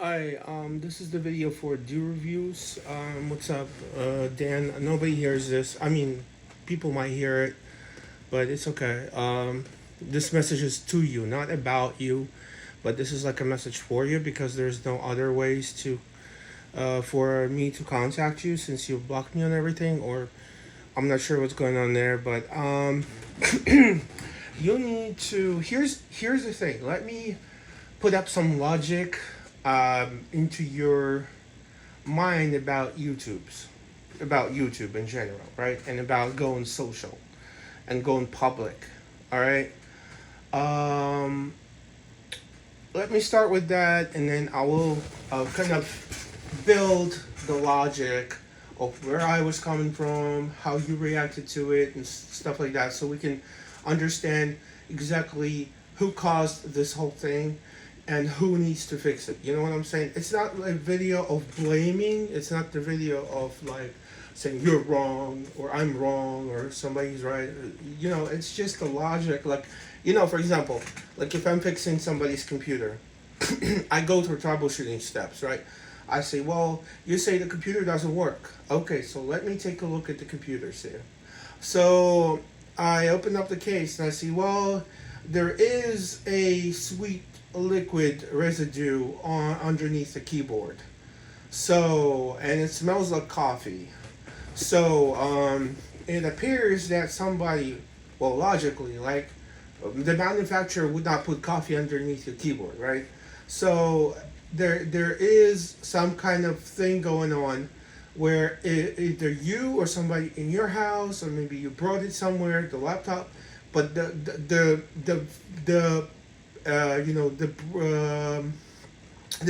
Hi, this is the video for Do Reviews. What's up, Dan? Nobody hears this. I mean, people might hear it, but it's okay. This message is to you, not about you, but this is like a message for you because there's no other ways to, for me to contact you since you blocked me on everything, or I'm not sure what's going on there, but you need to. Here's the thing. Let me put up some logic into your mind about YouTube in general, right? And about going social and going public. All right. Um, Let me start with that, and then I will kind of build the logic of where I was coming from, how you reacted to it, and stuff like that, so we can understand exactly who caused this whole thing and who needs to fix it. You know what I'm saying? It's not a video of blaming. It's not the video of like saying you're wrong or I'm wrong or somebody's right. You know, it's just the logic. Like, for example, like if I'm fixing somebody's computer, I go through troubleshooting steps, right? I say, well, you say the computer doesn't work. Okay, so let me take a look at the computers here. So I open up the case and I see, well, there is a sweet liquid residue on underneath the keyboard. So, and it smells like coffee. So, it appears that somebody, well, logically, like the manufacturer would not put coffee underneath your keyboard, right? So there is some kind of thing going on where either you or somebody in your house, or maybe you brought it somewhere, the laptop, but the you know the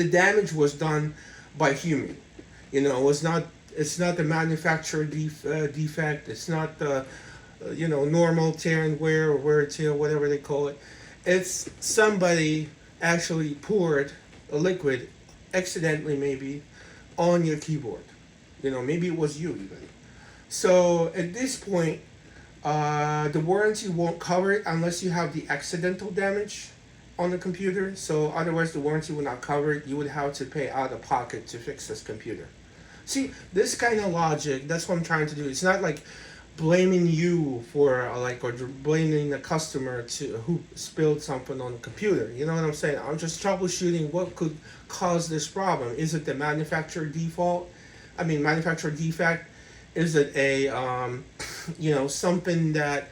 damage was done by human. It was not. It's not the manufacturer defect. It's not the normal tear and wear or wear and tear, whatever they call it. It's somebody actually poured a liquid, accidentally maybe, on your keyboard. Maybe it was you even. So at this point, the warranty won't cover it unless you have the accidental damage on the computer. So otherwise, the warranty will not cover it. You would have to pay out of pocket to fix this computer. See, this kind of logic, that's what I'm trying to do. It's not like blaming you for or blaming the customer to who spilled something on the computer. You know what I'm saying? I'm just troubleshooting what could cause this problem. Is it the manufacturer default? I mean, manufacturer defect? Is it a something that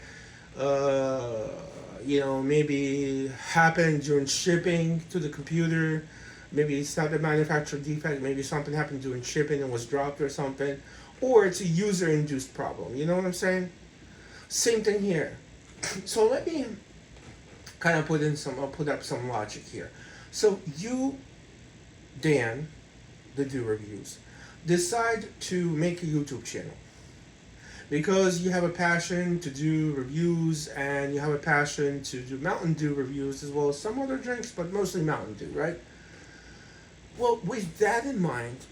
maybe happened during shipping to the computer? Maybe it's not a manufacturer defect. Maybe something happened during shipping and was dropped or something. Or it's a user-induced problem. You know what I'm saying? Same thing here. So let me kind of I'll put up some logic here. So you, Dan, the Do Reviews, decide to make a YouTube channel because you have a passion to do reviews and you have a passion to do Mountain Dew reviews as well as some other drinks, but mostly Mountain Dew, right? Well, with that in mind,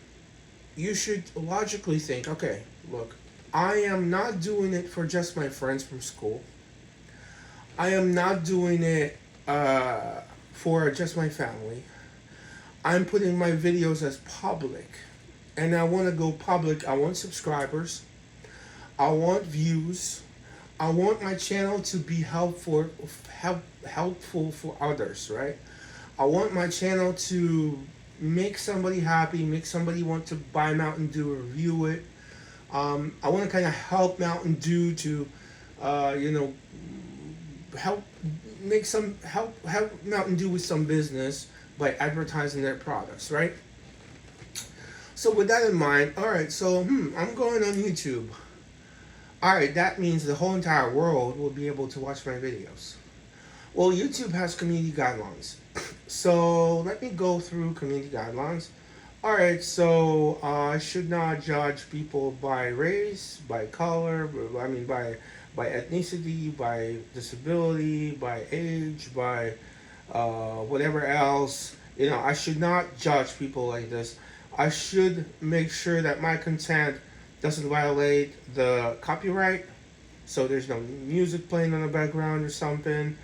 you should logically think, okay, look, I am not doing it for just my friends from school. I am not doing it for just my family. I'm putting my videos as public. And I want to go public. I want subscribers. I want views. I want my channel to be helpful for others, right? I want my channel to make somebody happy, make somebody want to buy Mountain Dew or review it. I want to kind of help Mountain Dew to, help help Mountain Dew with some business by advertising their products, right? So with that in mind, all right, so I'm going on YouTube. All right, that means the whole entire world will be able to watch my videos. Well, YouTube has community guidelines. So let me go through community guidelines. All right, so I should not judge people by race, by color, by ethnicity, by disability, by age, by whatever else. I should not judge people like this. I should make sure that my content doesn't violate the copyright. So there's no music playing in the background or something.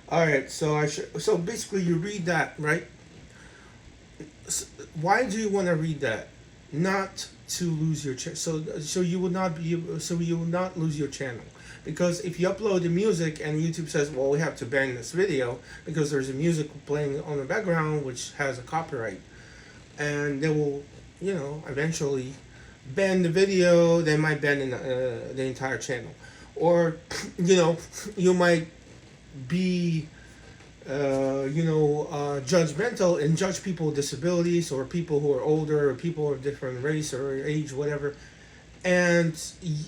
All right, so basically you read that, right? Why do you want to read that? Not to lose your so you will not be so you will not lose your channel, because if you upload the music and YouTube says, well, we have to ban this video because there's a music playing on the background which has a copyright, and they will, eventually ban the video. They might ban the entire channel, or you might be judgmental and judge people with disabilities, or people who are older, or people of different race or age, whatever, and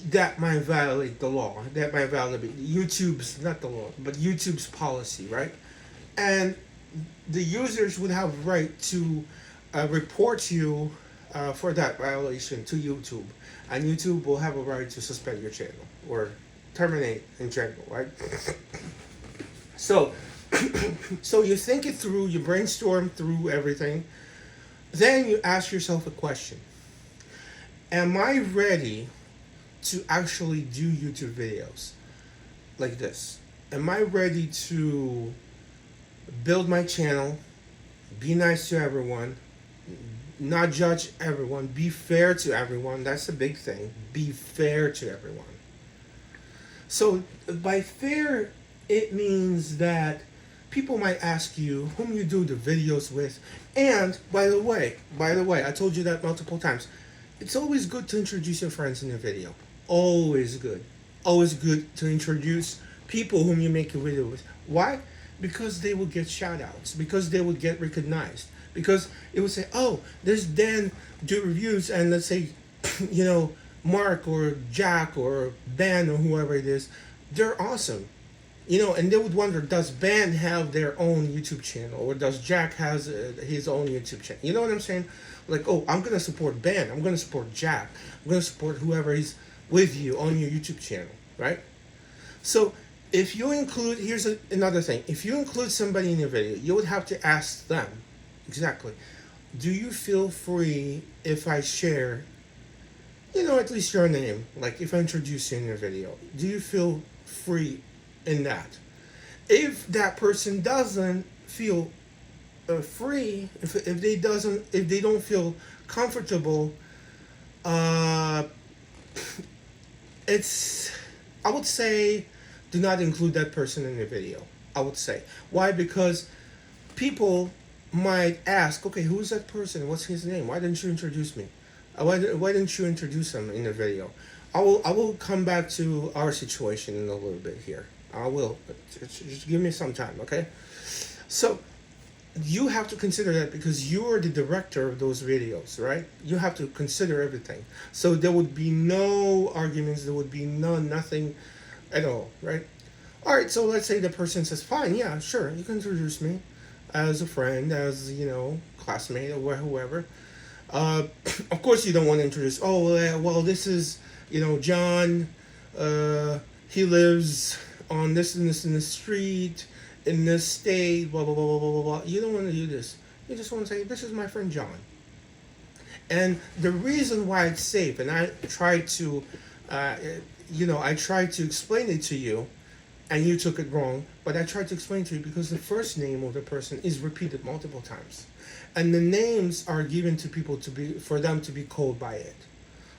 that might violate the law. That might violate YouTube's, not the law, but YouTube's policy, right? And the users would have right to report you for that violation to YouTube, and YouTube will have a right to suspend your channel or terminate in general, right? So, so you think it through, you brainstorm through everything, then you ask yourself a question: am I ready to actually do YouTube videos like this? Am I ready to build my channel, be nice to everyone, not judge everyone, be fair to everyone? That's the big thing. Be fair to everyone. So by fair, it means that people might ask you whom you do the videos with. And by the way, I told you that multiple times. It's always good to introduce your friends in a video. Always good. Always good to introduce people whom you make a video with. Why? Because they will get shout outs, because they will get recognized, because it would say, oh, there's Dan do reviews, and let's say, Mark or Jack or Ben or whoever it is, they're awesome. And they would wonder, does Ben have their own YouTube channel, or does Jack has his own YouTube channel? You know what I'm saying? Like, oh, I'm gonna support Ben, I'm gonna support Jack, I'm gonna support whoever is with you on your YouTube channel, right? So if you include, here's another thing: if you include somebody in your video, you would have to ask them exactly, do you feel free if I share, at least your name, like if I introduce you in your video, do you feel free in that? If that person doesn't feel free, if they don't feel comfortable, uh, it's I would say do not include that person in your video. I would say, why? Because people might ask, okay, who's that person? What's his name? Why didn't you introduce me? Why didn't you introduce him in the video? I will come back to our situation in a little bit here. I will. Just give me some time, okay? So you have to consider that, because you are the director of those videos, right? You have to consider everything. So there would be no arguments. There would be nothing at all, right? All right. So let's say the person says, "Fine, yeah, sure, you can introduce me as a friend, as classmate, or whoever." Uh, of course, you don't want to introduce. Oh, well, this is John. He lives on this and this in the street in this state. Blah blah blah blah blah blah blah. You don't want to do this. You just want to say, "This is my friend John." And the reason why it's safe, and I try to, I tried to explain it to you, and you took it wrong. But I tried to explain to you because the first name of the person is repeated multiple times, and the names are given to people for them to be called by it.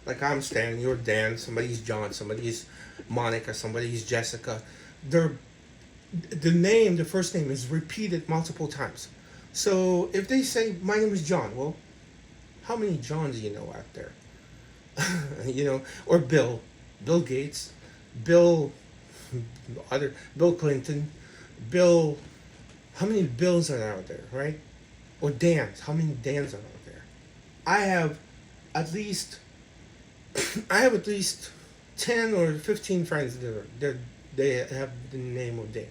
Like, I'm Stan, you're Dan, somebody's John, somebody's Monica, somebody's Jessica. They're the first name is repeated multiple times. So if they say, my name is John, well, how many Johns do you know out there? Or Bill Gates, Bill, Bill Clinton, Bill, how many Bills are out there, right? Or Dans, how many Dans are out there? I have at least, I have at least 10 or 15 friends that they have the name of Dan.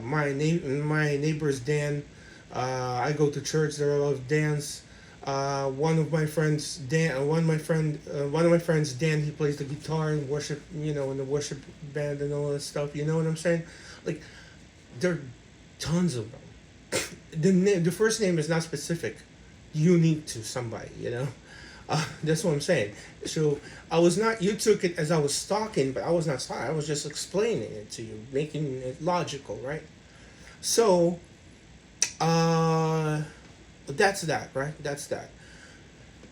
My neighbor's Dan. I go to church. There are a lot of Dans. One of my friends, Dan. One of my friends, Dan. He plays the guitar in worship. In the worship band and all that stuff. You know what I'm saying? Like, there are tons of them. The first name is not specific, unique to somebody. That's what I'm saying. So you took it as I was stalking, but I was not stalking. I was just explaining it to you, making it logical, right? So, That's that, right? That's that.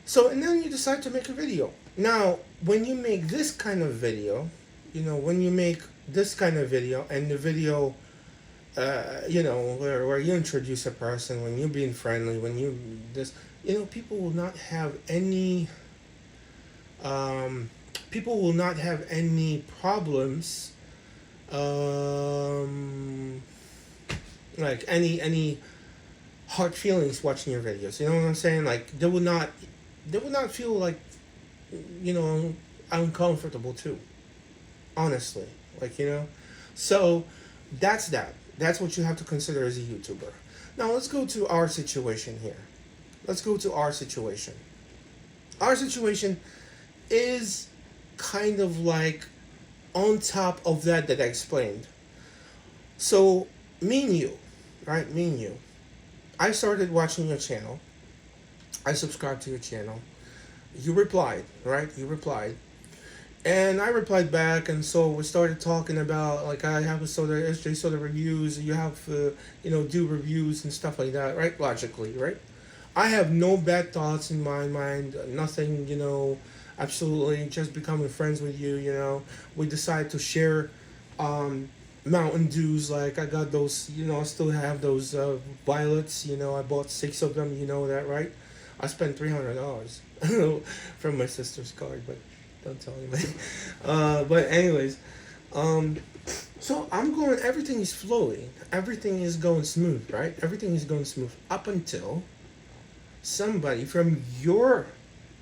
So, and then you decide to make a video. Now, when you make this kind of video, when you make this kind of video, and the video, where you introduce a person, when you're being friendly, when you this, people will not have any, um, people will not have any problems, um, like any hard feelings watching your videos. You know what I'm saying? Like they would not feel like, you know uncomfortable too. Honestly, like, so that's that. That's what you have to consider as a YouTuber. Now let's go to our situation here. Let's go to our situation. Our situation is kind of like on top of that I explained. So me and you, right? Me and you. I started watching your channel. I subscribed to your channel. You replied, right? You replied. And I replied back, and so we started talking about, like, I have a soda, SJ soda reviews. You have, do reviews and stuff like that, right? Logically, right? I have no bad thoughts in my mind, nothing, absolutely. Just becoming friends with you, We decided to share, Mountain Dews. Like, I got those, I still have those violets. I bought 6 of them. You know that, right? I spent $300 from my sister's card, but don't tell anybody. But anyways, um, so I'm going. Everything is flowing. Everything is going smooth, right? Everything is going smooth up until somebody from your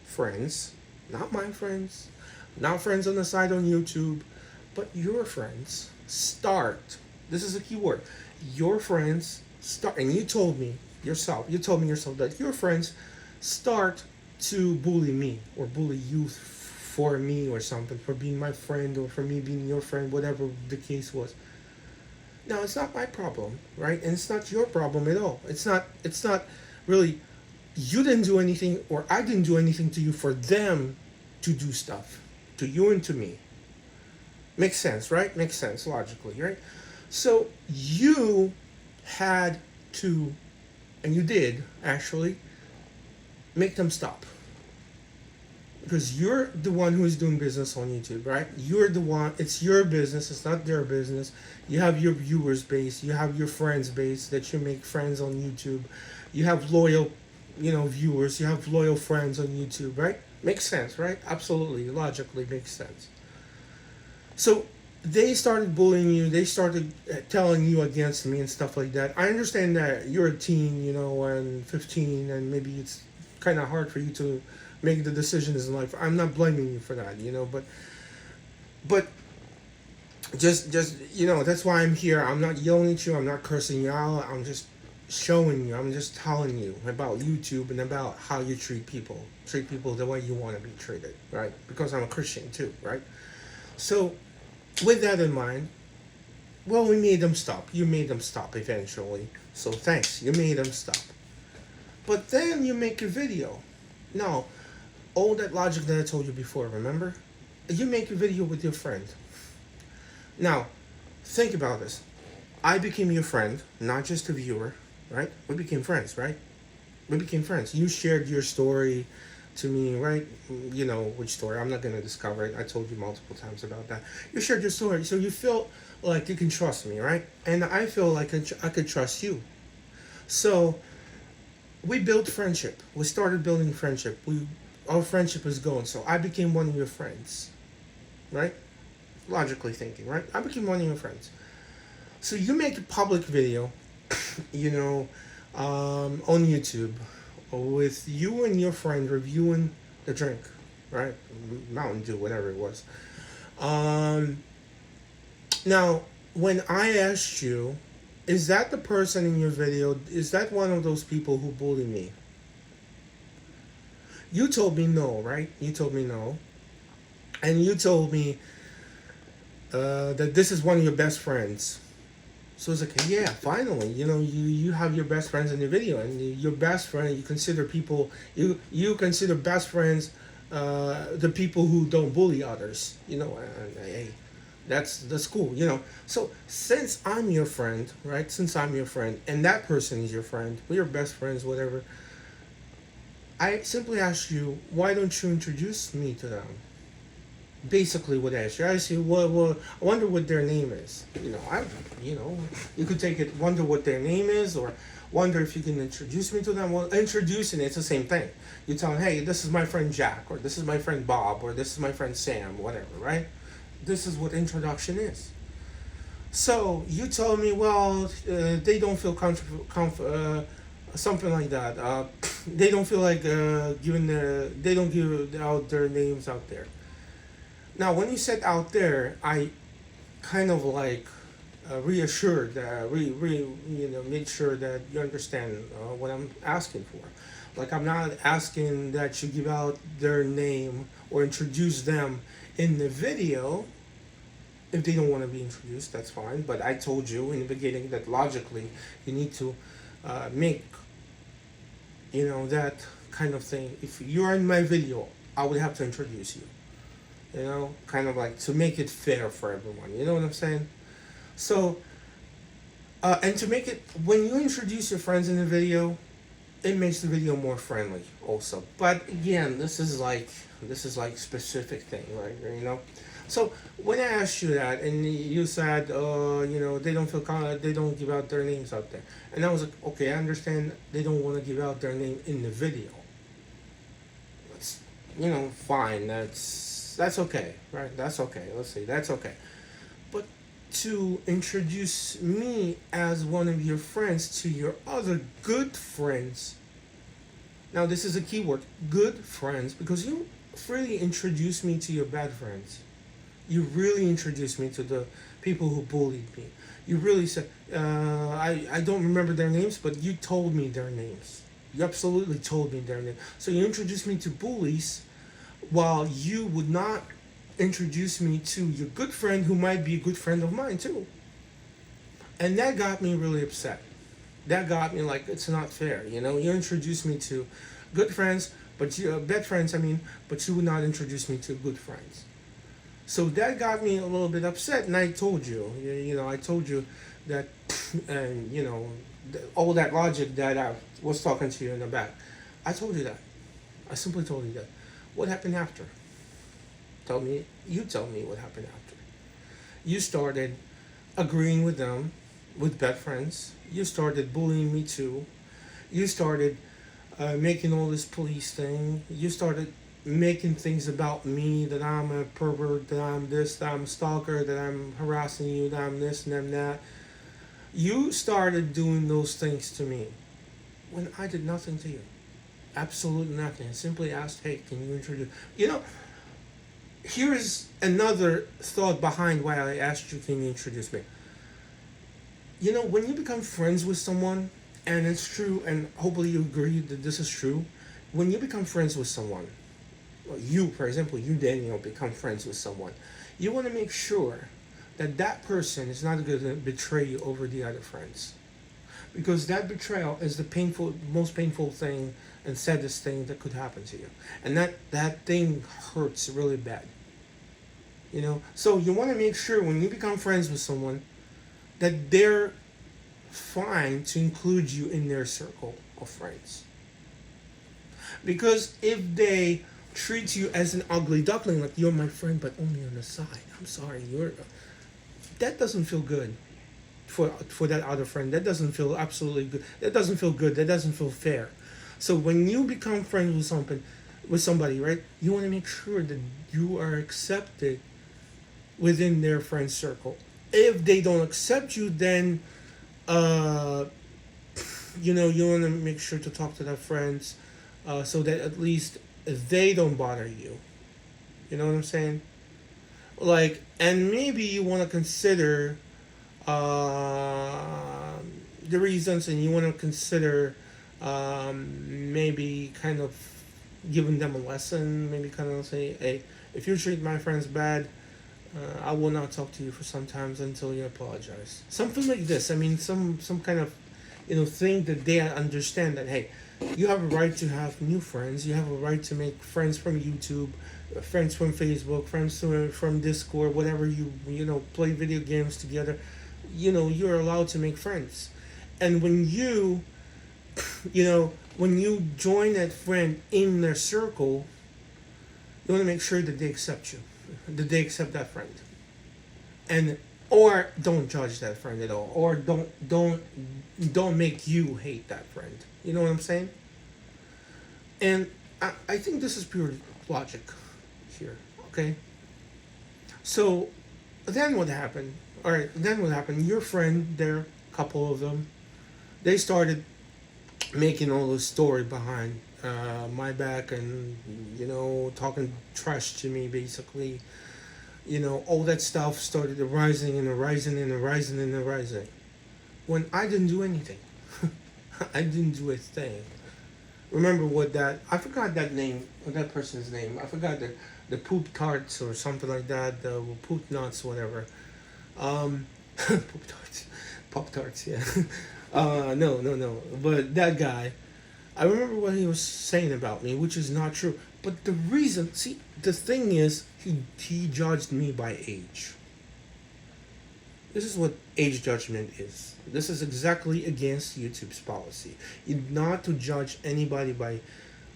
friends, not my friends, not friends on the side on YouTube, but your friends start. This is a key word. Your friends start, and you told me yourself. You told me yourself that your friends start to bully me or bully you for me or something, for being my friend or for me being your friend, whatever the case was. Now it's not my problem, right? And it's not your problem at all. It's not really, you didn't do anything or I didn't do anything to you for them to do stuff to you and to me. Makes sense, right? Makes sense logically, right? So you had to, and you did actually, make them stop. Because you're the one who is doing business on YouTube, right? You're the one, it's your business, it's not their business. You have your viewers base, you have your friends base that you make friends on YouTube. You have loyal, viewers, you have loyal friends on YouTube, right? Makes sense, right? Absolutely, logically makes sense. So they started bullying you, they started telling you against me and stuff like that. I understand that you're a teen, and 15, and maybe it's kind of hard for you to make the decisions in life. I'm not blaming you for that, but just that's why I'm here. I'm not yelling at you. I'm not cursing you out. I'm just showing you. I'm just telling you about YouTube and about how you treat people. Treat people the way you want to be treated, right? Because I'm a Christian too, right? So, with that in mind, well, we made them stop. You made them stop eventually. So thanks. You made them stop. But then you make a video. Now, all that logic that I told you before, remember? You make a video with your friend. Now, think about this. I became your friend, not just a viewer, right? We became friends, right? We became friends. You shared your story to me, right? You know which story. I'm not going to discover it. I told you multiple times about that. You shared your story, so you feel like you can trust me, right? And I feel like I could trust you. So, we built friendship. We started building friendship. Our friendship is going. So I became one of your friends, right? Logically thinking, right? I became one of your friends. So you make a public video, on YouTube, with you and your friend reviewing the drink, right? Mountain Dew, whatever it was. Now, when I asked you, is that the person in your video? Is that one of those people who bully me? You told me no, right? You told me no. And you told me that this is one of your best friends. So it's like, yeah, finally, you have your best friends in your video, and your best friend, you consider people, you consider best friends, the people who don't bully others, hey. That's cool, So since I'm your friend, right? Since I'm your friend, and that person is your friend, we're best friends, whatever. I simply ask you, why don't you introduce me to them? Basically, what I asked you, I asked you, well, I wonder what their name is. You know, you could take it, wonder what their name is, or wonder if you can introduce me to them. Well, introducing it's the same thing. You tell them, hey, this is my friend Jack, or this is my friend Bob, or this is my friend Sam, whatever, right? This is what introduction is. So you told me, well, they don't feel something like that. They don't feel like they don't give out their names out there. Now, when you said out there, I kind of like reassured, made sure that you understand what I'm asking for. Like, I'm not asking that you give out their name or introduce them in the video. If they don't want to be introduced, that's fine. But I told you in the beginning that logically you need to make, that kind of thing. If you're in my video, I would have to introduce you. Kind of like to make it fair for everyone. You know what I'm saying? So, and to make it, when you introduce your friends in the video, it makes the video more friendly also. But again, this is like specific thing, right? So when I asked you that, and you said, they don't they don't give out their names out there, and I was like, okay, I understand they don't want to give out their name in the video. That's, fine. That's okay, right? That's okay. Let's see, that's okay. But to introduce me as one of your friends to your other good friends. Now, this is a key word, good friends, because you freely introduce me to your bad friends. You really introduced me to the people who bullied me. You really said, I don't remember their names, but you told me their names. You absolutely told me their names. So you introduced me to bullies while you would not introduce me to your good friend who might be a good friend of mine too. And that got me really upset. That got me like, it's not fair. You introduced me to good friends, but bad friends, but you would not introduce me to good friends. So that got me a little bit upset, and I told you, I told you that, and all that logic that I was talking to you in the back. I told you that. I simply told you that. What happened after? You tell me what happened after. You started agreeing with them, with bad friends. You started bullying me too. You started making all this police thing. You started making things about me, that I'm a pervert, that I'm this, that I'm a stalker, that I'm harassing you, that I'm this and I'm that. You started doing those things to me when I did nothing to you. Absolutely nothing. I simply asked, hey, can you introduce? Here's another thought behind why I asked you, can you introduce me? When you become friends with someone, and it's true, and hopefully you agree that this is true, when you become friends with someone, for example, you, Daniel, become friends with someone, you want to make sure that that person is not going to betray you over the other friends. Because that betrayal is the most painful thing and saddest thing that could happen to you. And that thing hurts really bad. So you want to make sure when you become friends with someone that they're fine to include you in their circle of friends. Because if they treat you as an ugly duckling, like you're my friend but only on the side, I'm sorry, that doesn't feel good for that other friend. That doesn't feel absolutely good. That doesn't feel good. That doesn't feel fair. So when you become friends with somebody, right, you want to make sure that you are accepted within their friend circle. If they don't accept you, then you want to make sure to talk to their friends, so that at least they don't bother you. You know what I'm saying? Like, and maybe you want to consider the reasons, and you want to consider maybe kind of giving them a lesson. Maybe kind of say, hey, if you treat my friends bad, I will not talk to you for some times until you apologize. Something like this. Some kind of think that they understand that, hey, you have a right to have new friends. You have a right to make friends from YouTube, friends from Facebook, friends from Discord, whatever play video games together. You're allowed to make friends. And when you join that friend in their circle, you want to make sure that they accept you, that they accept that friend, and or don't judge that friend at all, or don't make you hate that friend. You know what I'm saying? And I think this is pure logic here. Okay. So then what happened? All right. Then what happened? Your friend, there, a couple of them, they started making all the story behind my back, and talking trash to me, basically. All that stuff started arising and arising and arising and arising when I didn't do anything. I didn't do a thing. Remember what that, I forgot that name, that person's name. I forgot the poop tarts or something like that, the poop nuts, whatever. Poop tarts, pop tarts, yeah. No. But that guy, I remember what he was saying about me, which is not true. But the reason, see, the thing is, he judged me by age. This is what age judgment is. This is exactly against YouTube's policy. You're not to judge anybody by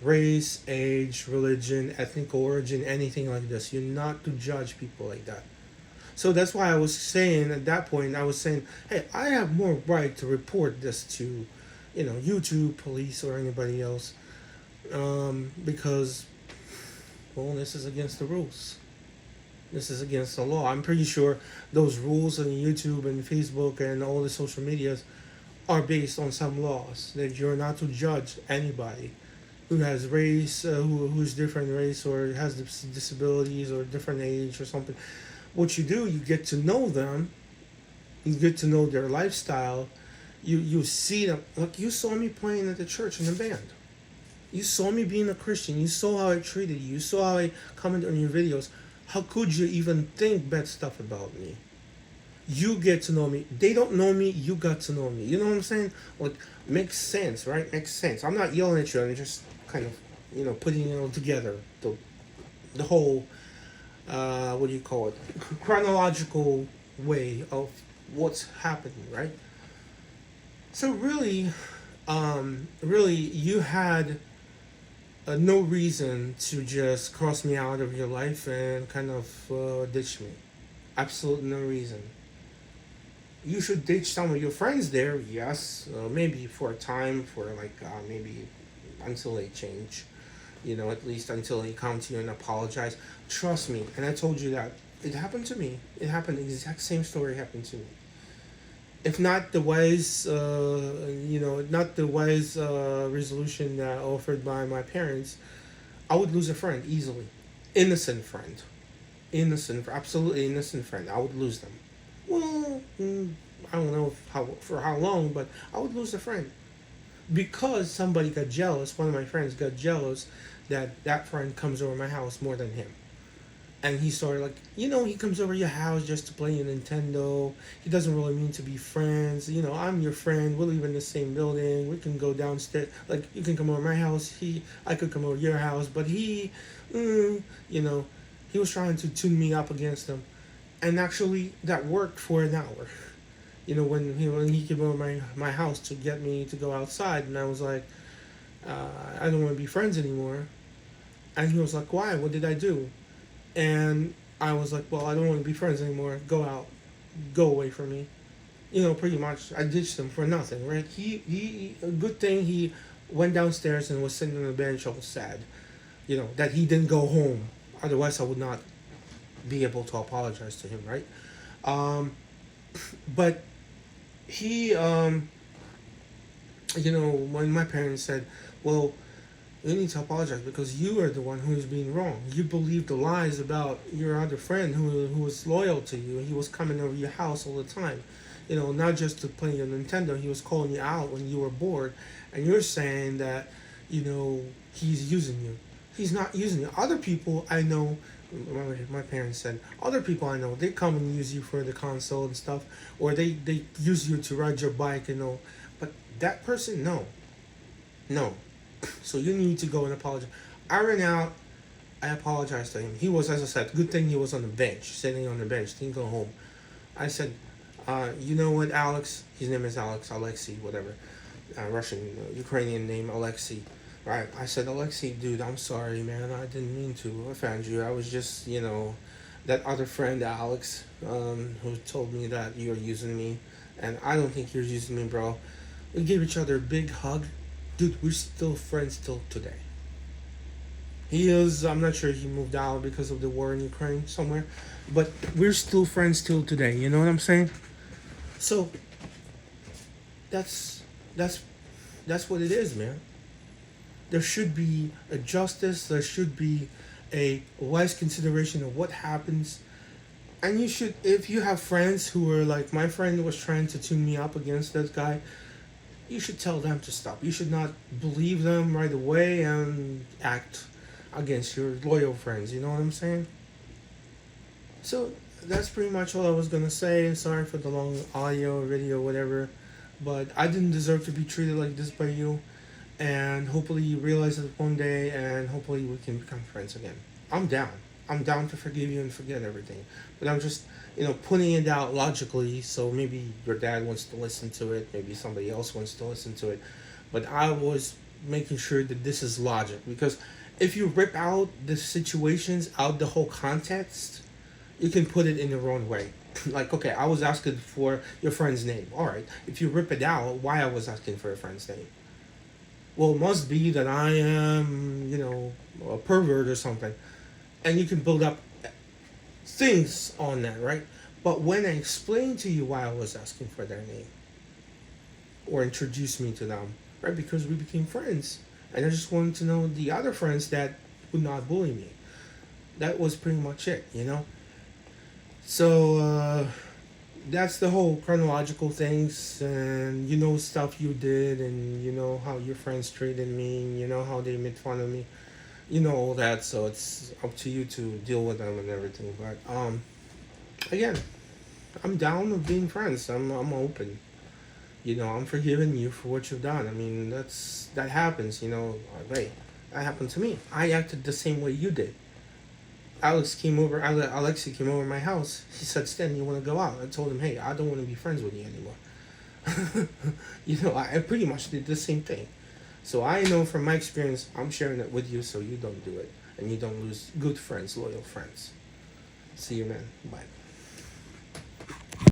race, age, religion, ethnic origin, anything like this. You're not to judge people like that. So that's why I was saying at that point, I was saying, hey, I have more right to report this to, YouTube, police, or anybody else, because, well, this is against the rules. This is against the law. I'm pretty sure those rules on YouTube and Facebook and all the social medias are based on some laws that you're not to judge anybody who has race, who's different race, or has disabilities or different age or something. What you do, you get to know them, you get to know their lifestyle, you see them. Like, you saw me playing at the church in the band. You saw me being a Christian. You saw how I treated you. You saw how I commented on your videos. How could you even think bad stuff about me? You get to know me. They don't know me. You got to know me. You know what I'm saying? Like, makes sense, right? Makes sense. I'm not yelling at you. I'm just kind of, putting it all together. The whole, what do you call it? Chronological way of what's happening, right? So really, you had no reason to just cross me out of your life and kind of ditch me. Absolutely no reason. You should ditch some of your friends there, yes, maybe for a time, for like maybe until they change, at least until they come to you and apologize. Trust me, and I told you that it happened to me. It happened. The exact same story happened to me. If not the wise, not the wise resolution offered by my parents, I would lose a friend easily. Innocent friend. Absolutely innocent friend. I would lose them. Well, I don't know for how long, but I would lose a friend. Because somebody got jealous, one of my friends got jealous that friend comes over my house more than him. And he started like, he comes over your house just to play a Nintendo. He doesn't really mean to be friends. I'm your friend. We live in the same building. We can go downstairs. Like, you can come over my house. I could come over your house. But he was trying to tune me up against him. And actually, that worked for an hour. When he came over my house to get me to go outside. And I was like, I don't want to be friends anymore. And he was like, why? What did I do? And I was like, well, I don't want to be friends anymore. Go out. Go away from me. Pretty much I ditched him for nothing, right? A good thing he went downstairs and was sitting on the bench all sad. That he didn't go home. Otherwise, I would not be able to apologize to him, right? But he, when my parents said, well, you need to apologize because you are the one who is being wrong. You believed the lies about your other friend who was loyal to you. He was coming over your house all the time. Not just to play your Nintendo. He was calling you out when you were bored. And you're saying that, he's using you. He's not using you. Other people I know, my parents said, other people I know, they come and use you for the console and stuff. Or they use you to ride your bike, But that person, no, no. So you need to go and apologize. I ran out. I apologized to him. He was, as I said, good thing he was on the bench, sitting on the bench. Didn't go home. I said, you know what, Alex? His name is Alex, Alexei, whatever, Russian, Ukrainian name, Alexei. Right? I said, Alexei, dude, I'm sorry, man. I didn't mean to offend you. I was just, that other friend, Alex, who told me that you're using me, and I don't think you're using me, bro. We gave each other a big hug. Dude, we're still friends till today. He is, I'm not sure he moved out because of the war in Ukraine somewhere, but we're still friends till today. You know what I'm saying? So that's that's that's what it is, man. There should be a justice. There should be a wise consideration of what happens. And you should, if you have friends who are like my friend was trying to tune me up against that guy, you should tell them to stop. You should not believe them right away and act against your loyal friends. You know what I'm saying? So that's pretty much all I was gonna say. Sorry for the long audio, video, whatever. But I didn't deserve to be treated like this by you. And hopefully you realize it one day, and hopefully we can become friends again. I'm down. I'm down to forgive you and forget everything. But I'm just, putting it out logically, so maybe your dad wants to listen to it, maybe somebody else wants to listen to it. But I was making sure that this is logic, because if you rip out the situations out the whole context, you can put it in the wrong way. Like, okay, I was asking for your friend's name. All right. If you rip it out, why I was asking for a friend's name? Well, it must be that I am, a pervert or something. And you can build up things on that, right? But when I explained to you why I was asking for their name or introduced me to them, right? Because we became friends. And I just wanted to know the other friends that would not bully me. That was pretty much it. So, that's the whole chronological things, and stuff you did, and how your friends treated me, and how they made fun of me, all that. So it's up to you to deal with them and everything. But again, I'm down with being friends. I'm open. I'm forgiving you for what you've done. I mean, that happens. Hey, that happened to me. I acted the same way you did. Alexei came over my house. He said, Stan, you want to go out? I told him, hey, I don't want to be friends with you anymore. I pretty much did the same thing. So I know from my experience, I'm sharing it with you so you don't do it. And you don't lose good friends, loyal friends. See you, man. Bye.